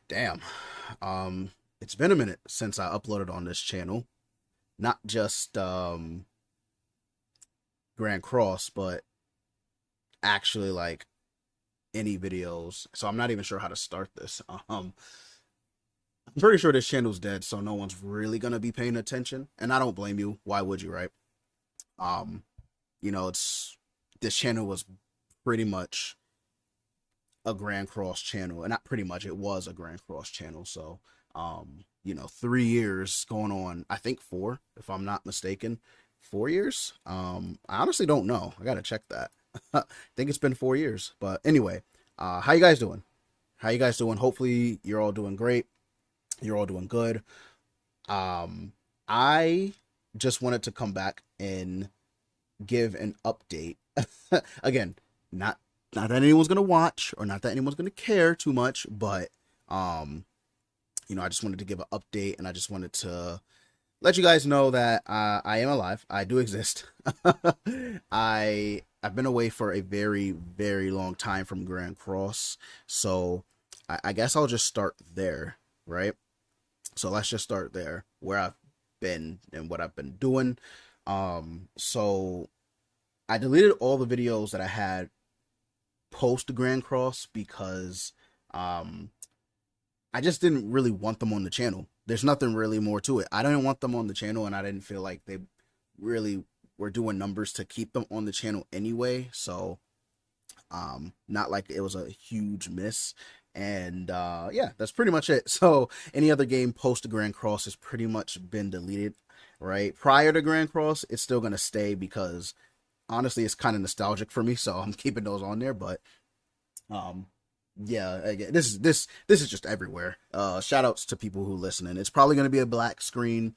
Damn. It's been a minute since I uploaded on this channel. Not just Grand Cross, but actually like any videos. So I'm not even sure how to start this. I'm pretty sure this channel's dead, so no one's really gonna be paying attention. And I don't blame you. Why would you, right? Um, it's this channel was pretty much a Grand Cross channel, and not pretty much, it was a Grand Cross channel. So, 3 years going on, I think four, if I'm not mistaken, 4 years. I honestly don't know. I gotta check that. I think it's been 4 years, but anyway, how you guys doing? How you guys doing? Hopefully, you're all doing great. You're all doing good. I just wanted to come back and give an update. Again, not not that anyone's gonna watch or not that anyone's gonna care too much, but um, I just wanted to give an update and I just wanted to let you guys know that I am alive. I do exist. I've been away for a very very long time from Grand Cross, so I guess I'll just start there, right? So let's just start there, where I've been and what I've been doing. So I deleted all the videos that I had post Grand Cross because um I just didn't really want them on the channel. There's nothing really more to it. I didn't want them on the channel, and I didn't feel like they really were doing numbers to keep them on the channel anyway. So not like it was a huge miss. And yeah, that's pretty much it. So any other game post Grand Cross has pretty much been deleted, right? Prior to Grand Cross, it's still gonna stay because honestly it's kind of nostalgic for me, so I'm keeping those on there. But um yeah, again, this is just everywhere. Shout outs to people who listening. It's probably gonna be a black screen.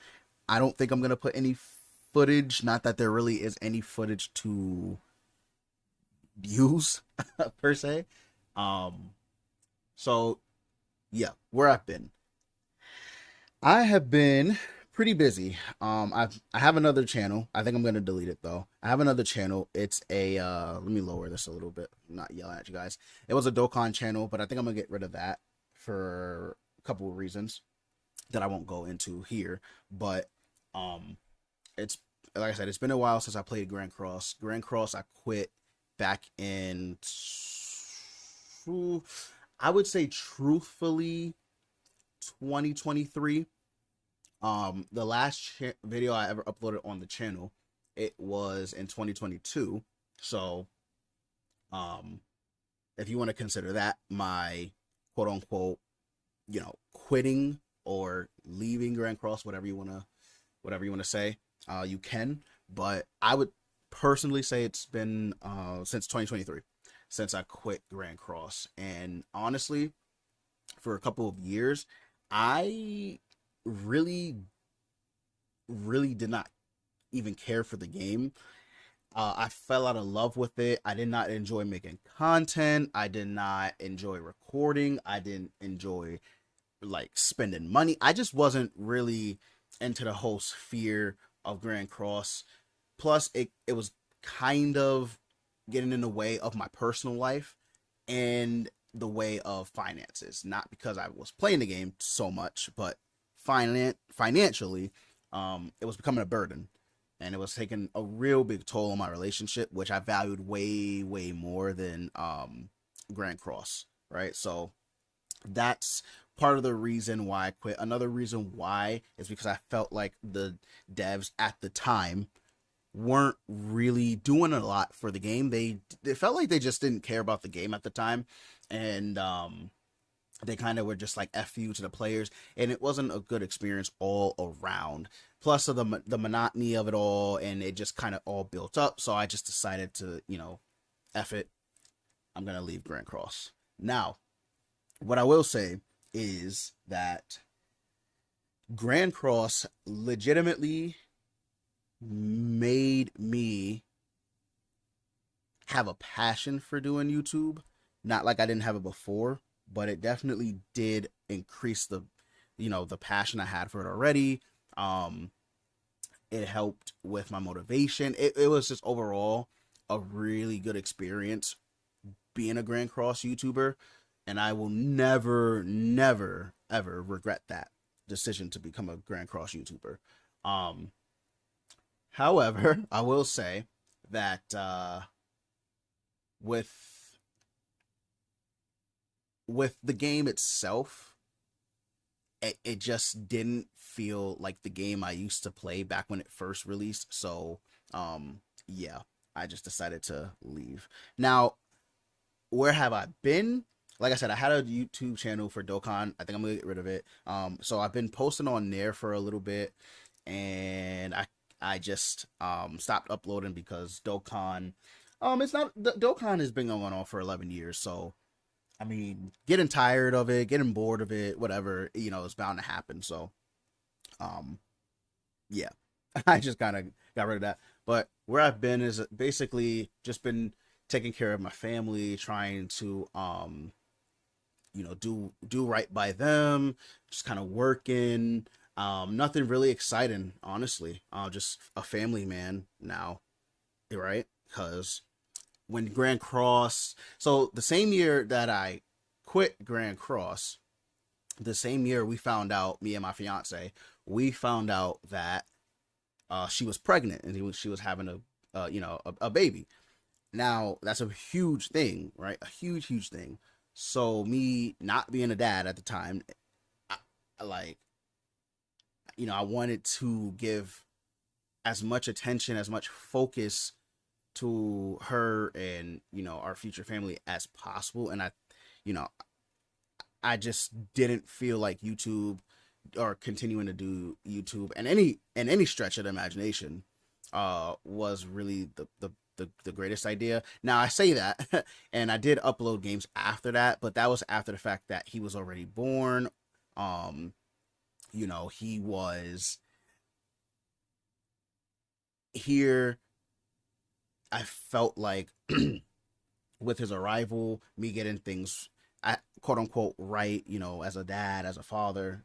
I don't think I'm gonna put any footage, not that there really is any footage to use per se. um so yeah, where I've been, I have been pretty busy. I have another channel. I think I'm gonna delete it though. I have another channel. It's a let me lower this a little bit. I'm not yelling at you guys. It was a Dokkan channel, but I think I'm gonna get rid of that for a couple of reasons that I won't go into here. But um it's like I said, it's been a while since I played Grand Cross. Grand Cross I quit back in, I would say truthfully, 2023. The last video I ever uploaded on the channel, it was in 2022. So um if you want to consider that my quote unquote, quitting or leaving Grand Cross, whatever you want to say, you can. But I would personally say it's been since 2023 since I quit Grand Cross. And honestly, for a couple of years, I really really did not even care for the game. I fell out of love with it. I did not enjoy making content. I did not enjoy recording. I didn't enjoy like spending money. I just wasn't really into the whole sphere of Grand Cross. Plus, it was kind of getting in the way of my personal life and the way of finances. Not because I was playing the game so much, but financially, it was becoming a burden, and it was taking a real big toll on my relationship, which I valued way, way more than Grand Cross, right? So that's part of the reason why I quit. Another reason why is because I felt like the devs at the time weren't really doing a lot for the game. They felt like they just didn't care about the game at the time, and they kind of were just like F you to the players, and it wasn't a good experience all around. Plus of the monotony of it all, and it just kind of all built up. So I just decided to, F it. I'm gonna leave Grand Cross. Now, what I will say is that Grand Cross legitimately made me have a passion for doing YouTube. Not like I didn't have it before, but it definitely did increase the passion I had for it already. Um, it helped with my motivation. It was just overall a really good experience being a Grand Cross YouTuber. and I will never, never, ever regret that decision to become a Grand Cross YouTuber. Um, However, I will say that with the game itself, it just didn't feel like the game I used to play back when it first released. So, yeah, I just decided to leave. Now, where have I been? Like I said, I had a YouTube channel for Dokkan. I think I'm gonna get rid of it. So I've been posting on there for a little bit, and I just stopped uploading because Dokkan, it's not Dokkan has been going on for 11 years. So I mean, getting tired of it, getting bored of it, whatever, it's bound to happen. So um, yeah, I just kind of got rid of that. But where I've been is basically just been taking care of my family, trying to do right by them, just kind of working. Nothing really exciting, honestly. Just a family man now, right? Because when Grand Cross, so the same year that I quit Grand Cross, the same year we found out, me and my fiance, we found out that she was pregnant and she was having a baby. Now that's a huge thing, right? A huge, huge thing. So me not being a dad at the time, like, I wanted to give as much attention, as much focus to her and, our future family as possible. And you know, I just didn't feel like YouTube or continuing to do YouTube and any stretch of the imagination was really the greatest idea. Now I say that and I did upload games after that, but that was after the fact that he was already born. He was here. I felt like with his arrival, me getting things quote unquote right, as a dad, as a father,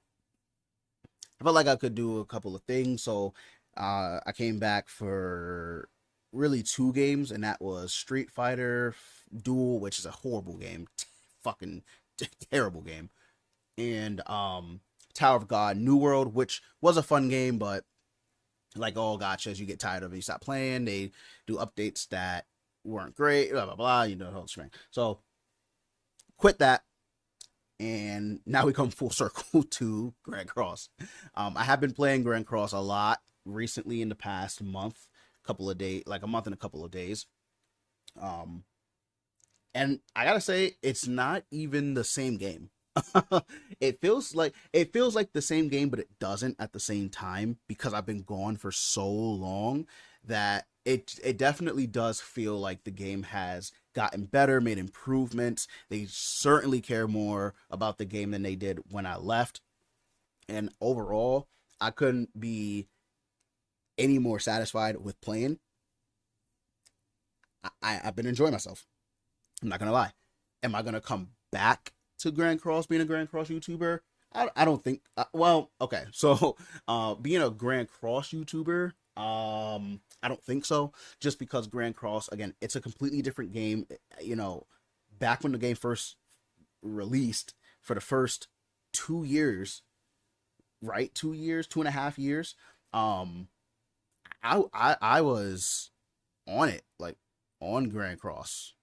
I felt like I could do a couple of things. So I came back for really two games, and that was Street Fighter Duel, which is a horrible game, fucking terrible game, and Tower of God New World, which was a fun game, but like all gotchas, you get tired of it, you stop playing. They do updates that weren't great, blah blah blah. The whole string. So quit that, and now we come full circle to Grand Cross. I have been playing Grand Cross a lot recently in the past month, couple of days, like a month and a couple of days. And I gotta say, it's not even the same game. It feels like the same game, but it doesn't at the same time because I've been gone for so long that it definitely does feel like the game has gotten better, made improvements. They certainly care more about the game than they did when I left. And overall, I couldn't be any more satisfied with playing. I've been enjoying myself. I'm not gonna lie. Am I gonna come back to Grand Cross being a Grand Cross YouTuber? I don't think. Well, okay. So, being a Grand Cross YouTuber, I don't think so. Just because Grand Cross, again, it's a completely different game. Back when the game first released, for the first 2 years, right? 2 years, 2.5 years. I was on it, like on Grand Cross.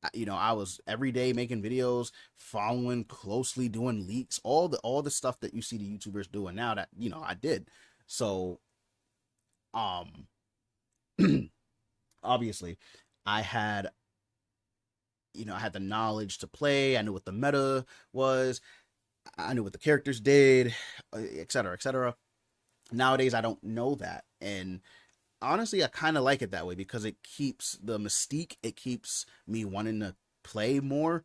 I was every day making videos, following closely, doing leaks, all the stuff that you see the YouTubers doing now that I did. So, um, obviously, I had I had the knowledge to play. I knew what the meta was. I knew what the characters did, etc., etc. Nowadays, I don't know that, and honestly, I kind of like it that way because it keeps the mystique. It keeps me wanting to play more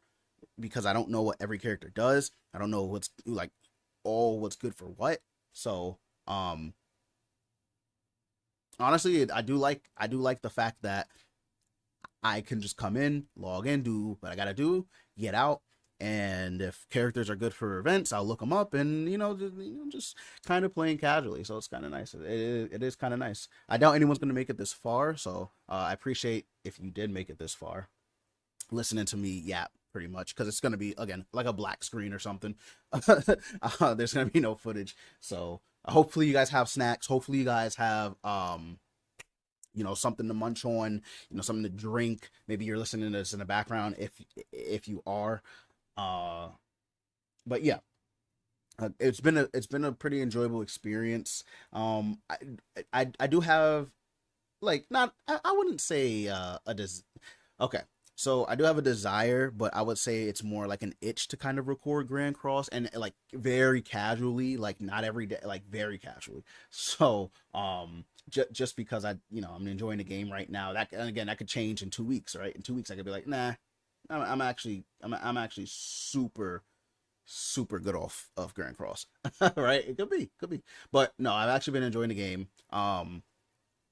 because I don't know what every character does. I don't know what's like what's good for what. So, honestly, I do like the fact that I can just come in, log in, do what I gotta do, get out. And if characters are good for events, I'll look them up and just kind of playing casually. So it's kind of nice. It is kind of nice. I doubt anyone's gonna make it this far, so I appreciate if you did make it this far, listening to me yap pretty much, because it's gonna be again like a black screen or something. There's gonna be no footage, so hopefully you guys have snacks. Hopefully you guys have something to munch on, something to drink. Maybe you're listening to this in the background if you are. Uh, but yeah, it's been a pretty enjoyable experience. I do have like not I wouldn't say okay. So I do have a desire, but I would say it's more like an itch to kind of record Grand Cross, and like very casually, like not every day, like very casually. So just because I'm enjoying the game right now. That, and again, that could change in 2 weeks, right? In 2 weeks I could be like, nah, I'm actually super good off of Grand Cross. Right? It could be. But no, I've actually been enjoying the game.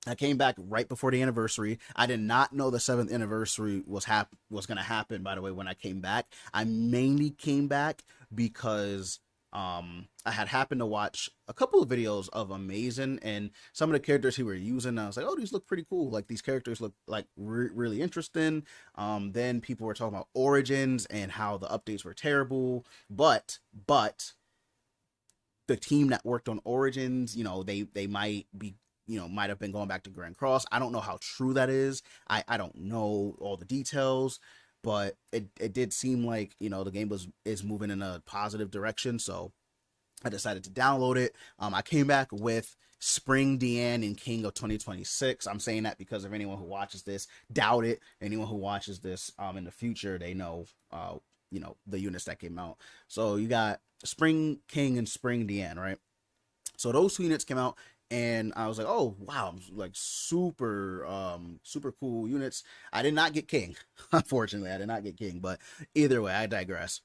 I came back right before the anniversary. I did not know the 7th anniversary was going to happen, by the way, when I came back. I mainly came back because I had happened to watch a couple of videos of Amazing, and some of the characters he were using. I was like, oh, these look pretty cool. Like, these characters look like really interesting. Then people were talking about Origins and how the updates were terrible. But the team that worked on Origins, they might have been going back to Grand Cross. I don't know how true that is. I don't know all the details, but it did seem like, the game is moving in a positive direction. So I decided to download it. I came back with Spring, Diane, and King of 2026. I'm saying that because of anyone who watches this, doubt it. Anyone who watches this in the future, they know the units that came out. So you got Spring King and Spring Diane, right? So those 2 units came out, and I was like, oh wow, like super cool units. I did not get King. Unfortunately, I did not get King, but either way, I digress.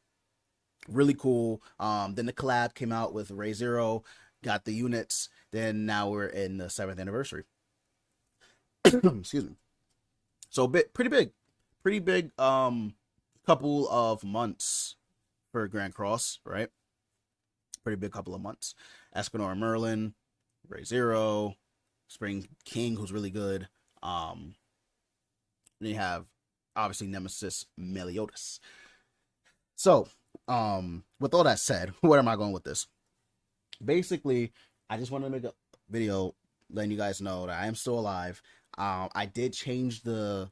Really cool. Then the collab came out with Ray Zero, got the units. Then now we're in the 7th anniversary. Excuse me. So pretty big couple of months for Grand Cross, right? Pretty big couple of months. Escanor Merlin, Ray Zero, Spring King, who's really good. Then you have obviously Nemesis Meliodas. So, with all that said, where am I going with this? Basically, I just wanted to make a video letting you guys know that I am still alive. I did change the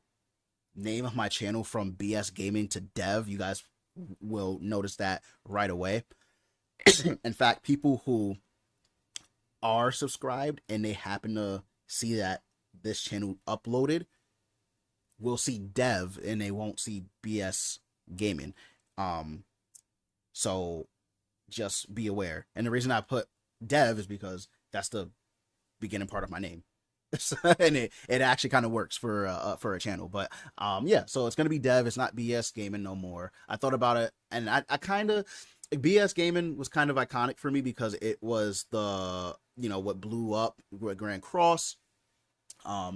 name of my channel from BS Gaming to Dev. You guys will notice that right away. In fact, people who are subscribed and they happen to see that this channel uploaded will see Dev and they won't see BS Gaming. So just be aware. And the reason I put Dev is because that's the beginning part of my name. And it actually kind of works for a channel. But yeah, so it's gonna be Dev. It's not BS Gaming no more. I thought about it, and I kind of, BS Gaming was kind of iconic for me because it was the what blew up with Grand Cross.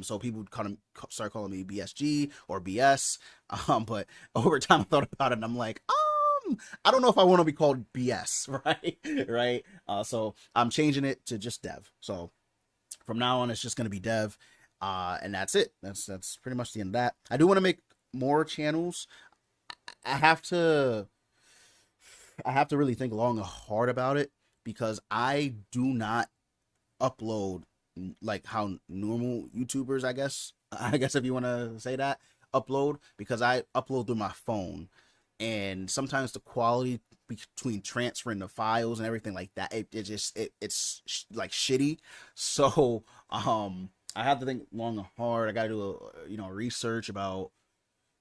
So people would kind of start calling me BSG or BS. But over time I thought about it and I'm like, I don't know if I want to be called BS, right? Right. So I'm changing it to just Dev. So from now on, it's just going to be Dev. And that's it. That's pretty much the end of that. I do want to make more channels. I have to really think long and hard about it because I do not upload like how normal YouTubers, I guess if you want to say that, upload, because I upload through my phone, and sometimes the quality between transferring the files and everything like that, it's like shitty. So I have to think long and hard. I got to do research about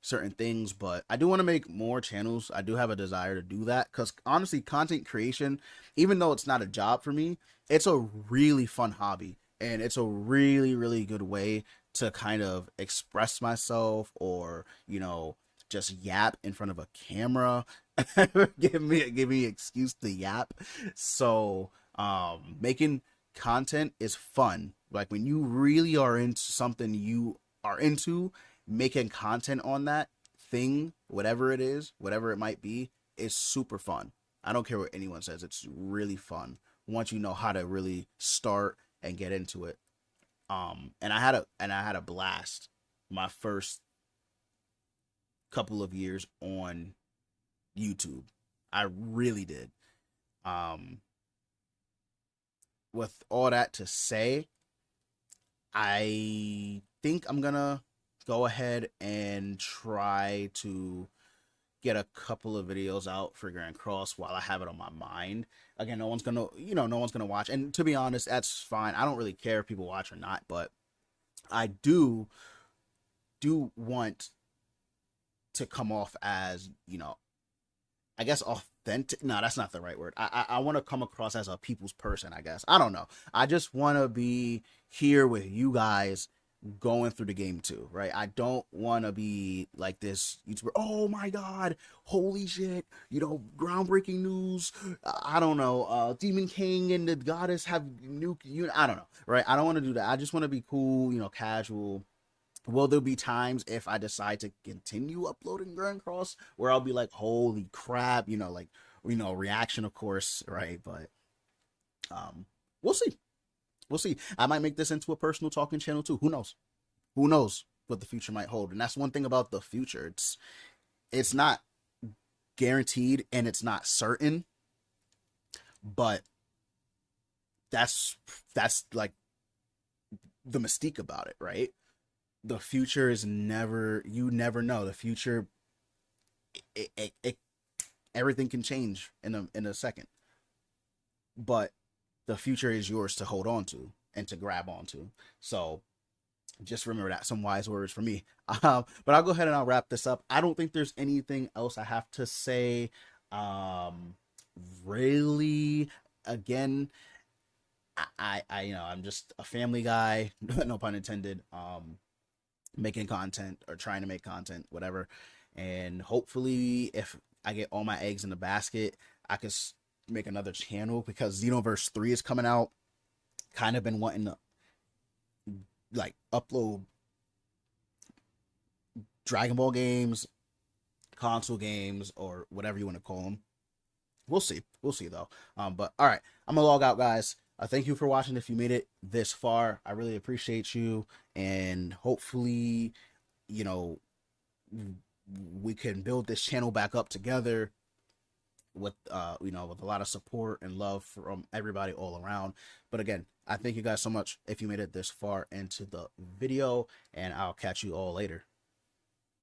certain things, but I do want to make more channels. I do have a desire to do that because honestly, content creation, even though it's not a job for me, it's a really fun hobby, and it's a really good way to kind of express myself, or just yap in front of a camera. give me an excuse to yap. So making content is fun. Like when you really are into something you are into, making content on that thing, whatever it is, whatever it might be, is super fun. I don't care what anyone says, it's really fun once you know how to really start and get into it. And I had a blast my first couple of years on YouTube. I really did. With all that to say, I think I'm gonna go ahead and try to get a couple of videos out for Grand Cross while I have it on my mind. Again, no one's gonna, no one's gonna watch. And to be honest, that's fine. I don't really care if people watch or not, but I do want to come off as, I guess authentic. No, that's not the right word. I want to come across as a people's person, I guess. I don't know. I just want to be here with you guys going through the game too, right? I don't want to be like this YouTuber. Oh my God, holy shit, groundbreaking news. I don't know. Demon King and the Goddess have new. I don't know, right? I don't want to do that. I just want to be cool, casual. Will there be times if I decide to continue uploading Grand Cross where I'll be like, holy crap, reaction, of course, right? But we'll see. We'll see. I might make this into a personal talking channel too. Who knows? Who knows what the future might hold? And that's one thing about the future. It's not guaranteed and it's not certain, but that's like the mystique about it, right? The future is you never know. The future, everything can change in a second, but the future is yours to hold on to and to grab onto. So just remember that. Some wise words for me. But I'll go ahead and I'll wrap this up. I don't think there's anything else I have to say. Really, again, I'm just a family guy, no pun intended. Making content or trying to make content, whatever. And hopefully, if I get all my eggs in the basket, I could make another channel because Xenoverse 3 is coming out. Kind of been wanting to like upload Dragon Ball games, console games, or whatever you want to call them. We'll see. We'll see though. But all right, I'm gonna log out, guys. Thank you for watching. If you made it this far, I really appreciate you. And hopefully, we can build this channel back up together with, with a lot of support and love from everybody all around. But again, I thank you guys so much if you made it this far into the video, and I'll catch you all later.